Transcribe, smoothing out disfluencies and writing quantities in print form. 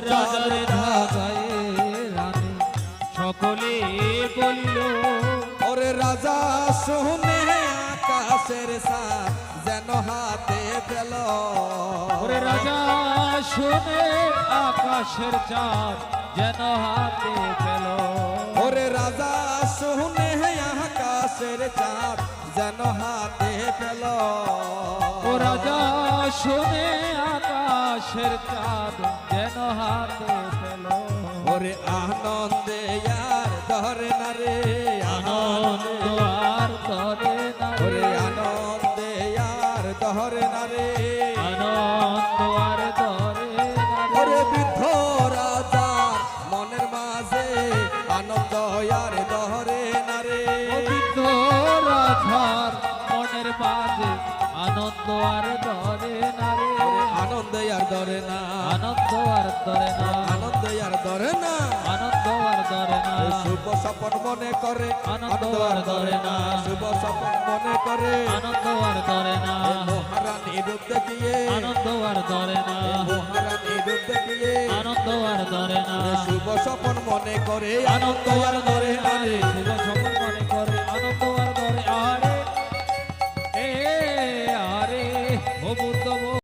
রাজার ঢাকায় রানী সকলে বলিল ওরে রাজা শুনে আকাশের সাথ যেন হাতে পেল ওরে রাজা শুনে আকাশের চাঁদ যেন হাতে পেল ওরে রাজা শুনে আকাশের চাঁদ যেন হাতে পেল ও রাজা শুনে আকাশের চাঁদ যেন হাতে পেল ওরে আনন্দে আর ধরে না রে আনন্দ আর ধরে না ওরে রে আনন্দে আর ধরে না রে আনন্দ আর ধরে না রে ওরে বৃদ্ধ রাজার মনের মাঝে আনন্দ আর ধরে না রে ও বৃদ্ধ রাজার মনের মাঝে আনন্দ আর ধরে না রে আনন্দ আর ধরে না আনন্দ আর ধরে না আনন্দ আর ধরে না আনন্দ আর ধরে না শুভ স্বপন মনে করে আনন্দ আর ধরে না শুভ স্বপন মনে করে আনন্দ আর ধরে না মহারানী রূপ দেখিয়ে আনন্দ আর ধরে না মহারানী রূপ দেখিয়ে আনন্দ আর ধরে না শুভ স্বপন মনে করে আনন্দ আর ধরে না রে